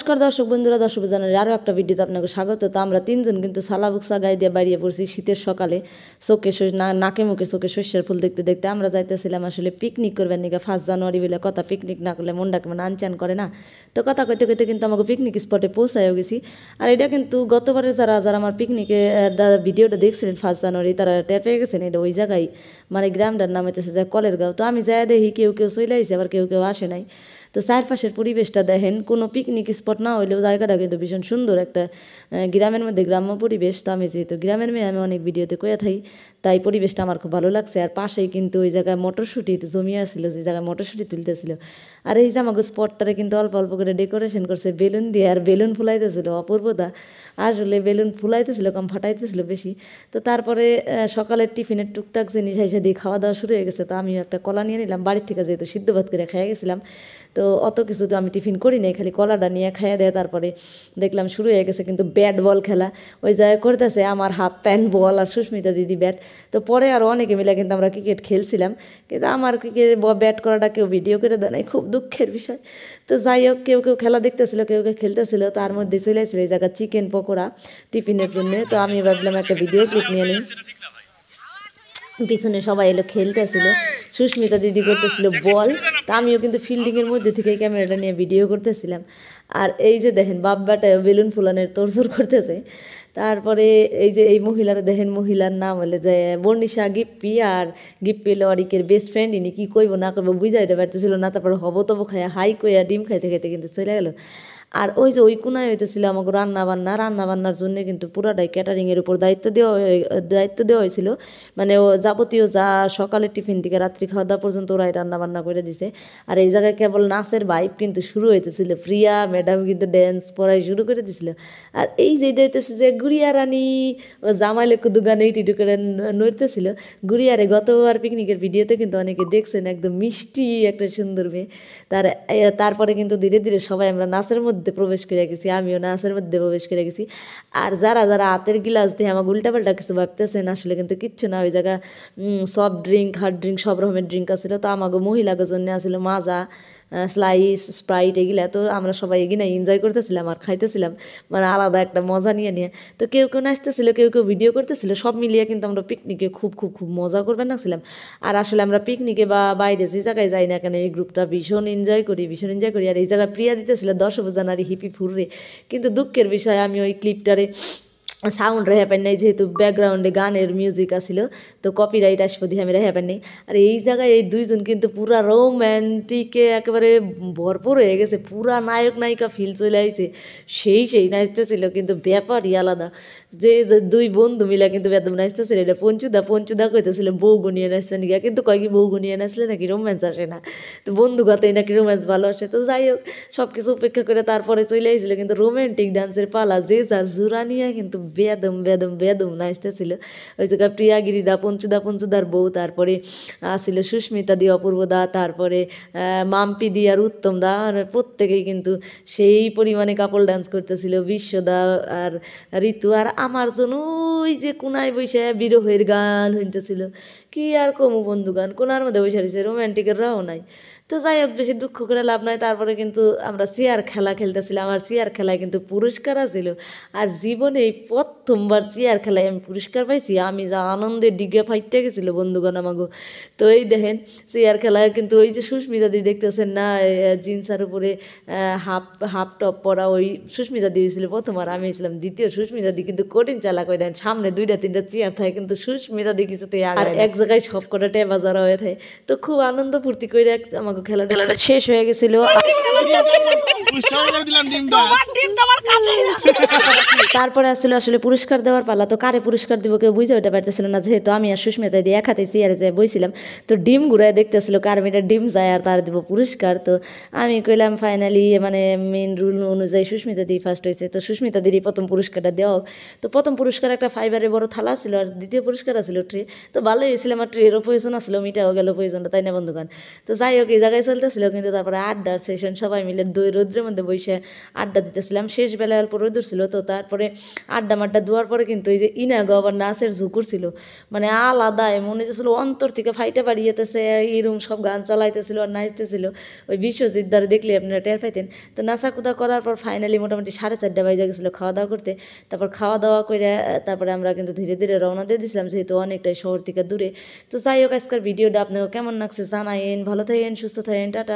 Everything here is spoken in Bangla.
নমস্কার দর্শক বন্ধুরা, দর্শক জানার আরও একটা ভিডিওতে আপনাকে স্বাগত। তো আমরা তিনজন কিন্তু সালাবুকসা গায়ে দিয়ে বেরিয়ে পড়ছি শীতের সকালে। নাকে মুখে চোখে শস্যের ফুল দেখতে দেখতে আমরা যাইতেছিলাম আসলে পিকনিক করবেন নিকা। 1 জানুয়ারি বলে কথা, পিকনিক না করলে মনটা কেমন আনচান করে না। তো কথা কইতে কইতে কিন্তু আমাকে পিকনিক স্পটে পৌঁছায়ও গেছি। আর এটা কিন্তু গতবারে যারা যারা আমার পিকনিকে ভিডিওটা দেখছিলেন 1 জানুয়ারি, তারা টের পেয়ে গেছেন এটা ওই জায়গায়, মানে গ্রামটার নাম হইতেছে যে কলের গাঁও। তো আমি যাই দেখি কেউ কেউ চলে আইছে, আবার কেউ কেউ আসে নাই। তো চারপাশের পরিবেশটা দেখেন, কোনো পিকনিক স্পট না হইলেও জায়গাটা কিন্তু ভীষণ সুন্দর একটা গ্রামের মধ্যে গ্রাম্য পরিবেশ। তো আমি যেহেতু গ্রামের মেয়ে, আমি অনেক ভিডিওতে কয়ে থাকি, তাই পরিবেশটা আমার খুব ভালো লাগছে। আর পাশেই কিন্তু ওই জায়গায় মটরশুঁটির জমি আসছিল, যে জায়গায় মটরশুঁটি তুলতেছিল। আর এই যে আমাকে স্পটটারে কিন্তু অল্প অল্প করে ডেকোরেশন করছে বেলুন দিয়ে, আর বেলুন ফুলাইতেছিল অপূর্বতা। আসলে বেলুন ফুলাইতেছিল কম, ফাটাইতেছিল বেশি। তো তারপরে সকালের টিফিনের টুকটাক জিনিস এসে দিয়ে খাওয়া দাওয়া শুরু হয়ে গেছে। তো আমি একটা কলা নিয়ে নিলাম বাড়ির থেকে, যেহেতু সিদ্ধ ভাত করে খেয়ে গেছিলাম। তো অত কিছু তো আমি টিফিন করি নাই, খালি কলাটা নিয়ে খাইয়ে দেয়। তারপরে দেখলাম শুরু হয়ে গেছে কিন্তু ব্যাট বল খেলা। ওই জায়গায় করতেছে আমার হাফ প্যান্ট বল আর সুস্মিতা দিদি ব্যাট। তো পরে আরও অনেকে মিলে কিন্তু আমরা ক্রিকেট খেলছিলাম, কিন্তু আমার ক্রিকেট ব্যাট করাটা কেউ ভিডিও করে দেয় নাই, খুব দুঃখের বিষয়। তো যাই হোক, কেউ কেউ খেলা দেখতেছিল, কেউ কেউ খেলতেছিল। তার মধ্যে চলে আসছিল এই জায়গায় চিকেন পকোড়া টিফিনের জন্য। তো আমি ভাবলাম একটা ভিডিও ক্লিপ নিয়ে নিই। পিছনে সবাই এলো খেলতেছিল, সুস্মিতা দিদি করতেছিল বল। তা আমিও কিন্তু ফিল্ডিংয়ের মধ্যে থেকে ক্যামেরাটা নিয়ে ভিডিও করতেছিলাম। আর এই যে দেখেন বাব্বাটাও বেলুন ফুলানের তোড়জোড় করতেছে। তারপরে এই যে এই মহিলারা দেখেন, মহিলার নাম হলে যে বর্ণিশা গিপ্পি। আর গিপ্পি হলো অরিকের বেস্ট ফ্রেন্ড। ইনি কী কইব না করবো বুঝাইতে পারতেছিল না। তারপরে হবো তবো খাইয়া হাই কইয়া ডিম খাইতে খাইতে কিন্তু চলে গেল। আর ওই যে ওই কোনায় হইতেছিল আমাকে রান্নাবান্নার জন্য কিন্তু পুরাটাই ক্যাটারিংয়ের উপর দায়িত্ব দেওয়া হয়েছিল। মানে ও যাবতীয় যা সকালের টিফিন থেকে রাত্রি খাওয়া দাওয়া পর্যন্ত ওরাই রান্নাবান্না করে দিছে। আর এই জায়গায় কেবল নাচের ভাইব কিন্তু শুরু হইতেছিল, প্রিয়া ম্যাডাম কিন্তু ড্যান্স পড়াই শুরু করে দিছিল। আর এই যে হইতেছে যে গুড়িয়া রানী, ও জামাইলে কুদু গানে টিটু করে নড়তেছিল। গুড়িয়ারে গতবার পিকনিকের ভিডিওতে কিন্তু অনেকে দেখছেন, একদম মিষ্টি একটা সুন্দর মেয়ে। তারপরে কিন্তু ধীরে ধীরে সবাই আমরা নাচের মধ্যে প্রবেশ করে গেছি, আমিও নাচের মধ্যে প্রবেশ করে গেছি। আর যারা যারা হাতের গিলাস দিয়ে আমাকে উল্টাপাল্টা কিছু ভাবতেছেন, আসলে কিন্তু কিচ্ছু না। ওই জায়গা সফট ড্রিঙ্ক, হার্ড ড্রিঙ্ক সব রকমের ড্রিঙ্ক আছিল। তো আমাকে মহিলাদের জন্য আসলে মাজা, স্লাইস, স্প্রাইট এগুলা। তো আমরা সবাই এগিয়ে এনজয় করতেছিলাম আর খাইতেছিলাম, মানে আলাদা একটা মজা নিয়ে নিয়ে। তো কেউ কেউ নাচতেছিল, কেউ কেউ ভিডিও করতেছিল, সব মিলিয়ে কিন্তু আমরা পিকনিকে খুব খুব খুব মজা করবেন নাছিলাম। আর আসলে আমরা পিকনিকে বা বাইরে যে জায়গায় যাই না কেন, এই গ্রুপটা ভীষণ এনজয় করি, ভীষণ এনজয় করি। আর এই জায়গায় প্রিয়া দিতেছিল 10 জানুয়ারি হিপি ফুররে। কিন্তু দুঃখের বিষয় আমি ওই ক্লিপটারে সাউন্ড রেখে পাই নাই, যেহেতু ব্যাকগ্রাউন্ডে গানের মিউজিক আসিল, তো কপিরাইট আসবো দিয়ে আমি রেখে পাই নাই। আর এই জায়গায় এই দুইজন কিন্তু পুরা রোম্যান্টিকে একেবারে ভরপুর হয়ে গেছে, পুরা নায়ক নায়িকা ফিল চলে আইছে। সেই নাচতেছিল, কিন্তু ব্যাপারই আলাদা। যে যে দুই বন্ধু মিলা কিন্তু বেদম নাচতেছিল। এটা পঞ্চুদা কইতেছিল বউ গুনিয়ে নাচবে নাকি, কিন্তু কয় কি বউ গুনিয়ে নাচলে নাকি রোম্যান্স আসে না, তো বন্ধু কথাই নাকি রোম্যান্স ভালো আসে। তো যাই হোক, সব কিছু উপেক্ষা করে তারপরে চলে আইছিল কিন্তু রোম্যান্টিক ডান্সের পালা। যে যার জোড়া নিয়ে কিন্তু বেদম নাচতেছিল। ওই জায়গায় প্রিয়া গিরিদা, পঞ্চুদার বউ, তারপরে ছিল সুস্মিতা দি, অপূর্ব দা, তারপরে মাম্পি দি আর উত্তম দা। আর প্রত্যেকেই কিন্তু সেই পরিমাণে কাপল ডান্স করতেছিল। বিশ্বদা আর ঋতু। আর আমার জন্য ওই যে কোনায় বসে বিরহের গান হইতেছিল। কি আর কমু বন্ধু, গান কোনার মধ্যে বসে রয়েছে, রোম্যান্টিকের রাও নাই। তো যাই হোক, বেশি দুঃখ করে লাভ নাই। তারপরে কিন্তু আমরা চেয়ার খেলা খেলতেছিলাম। আর চেয়ার খেলায় কিন্তু পুরস্কার আছিল। আর জীবনে এই প্রথমবার চেয়ার খেলায় আমি পুরস্কার পাইছি। আমি যা আনন্দে ডিগে ফাইটে গেছিল বন্ধুগণ আমাগো। তো এই দেখেন চেয়ার খেলায় কিন্তু ওই যে সুস্মিতা দি দেখতেছেন না, জিন্সের উপরে হাফ হাফ টপ পরা, ওই সুস্মিতা দি হয়েছিল প্রথম, আর আমি হয়েছিলাম দ্বিতীয়। সুস্মিতা দি কিন্তু কঠিন চালাক হয়ে দেন, সামনে 2-3টা চেয়ার থাকে কিন্তু সুস্মিতা দি কিছুতে আর এক জায়গায় সব কটা টেবা যারা হয়ে থাকে। তো খুব আনন্দ ফুর্তি করে আমাকে খেলাটা শেষ হয়ে গেছিল। তারপরে আসলে আসলে পুরস্কার দেওয়ার পালা। তো কারে পুরস্কার দিব কেউ বুঝে ওঠা পারতেছিল না, যেহেতু আমি আর সুস্মিতা দিয়ে এক হাতে চেয়ারে যায় বইছিলাম। তো ডিম ঘুরায় দেখতেছিল কার মেয়েটা ডিম যায় আর তার দিব পুরস্কার। তো আমি কইলাম ফাইনালি, মানে মেন রুল অনুযায়ী সুস্মিতা দি ফার্স্ট হয়েছে। তো সুস্মিতা দিরই প্রথম পুরস্কারটা দেওয়া হোক। তো প্রথম পুরস্কার একটা ফাইবারের বড় থালা ছিল, আর দ্বিতীয় পুরস্কার আছিল ট্রে। তো ভালোই হয়েছিল, আমার ট্রেরও প্রয়োজন আসলো, মিটাও গেল প্রয়োজনটা, তাই না বন্ধুগান। তো যাই হোক, এই জায়গায় চলতেছিল, কিন্তু তারপরে আড্ডার সেশন সবাই মিলে রোদ্রের মধ্যে বসে আড্ডা দিতেছিলাম। শেষ বেলায় অল্প রোদ ছিল, তো তারপরে আড্ডা মাড্ডা দেওয়ার পরে কিন্তু এই যে ইনাগো আবার নাচের ঝুঁকুর ছিল, মানে আলাদাই মনে হইতেছিল অন্তর থেকে ফাইটে বাড়িয়েতেছে, এরকম সব গান চালাইতেছিল আর নাচতেছিল। ওই বিশ্বজিৎ দ্বারা দেখলে আপনারা টের পাইতেন। তো নাচাকুদা করার পর ফাইনালি মোটামুটি 4:30 বাজে গেছিলো খাওয়া দাওয়া করতে। তারপর খাওয়া দাওয়া করে তারপরে আমরা কিন্তু ধীরে ধীরে রওনা দিয়ে দিয়েছিলাম, যেহেতু অনেকটাই শহর থেকে দূরে। তো যাই হোক, আজকের ভিডিওটা আপনাকে কেমন লাগছে জানাইন। ভালো থাকেন, সুস্থ থাকেন, টাটা।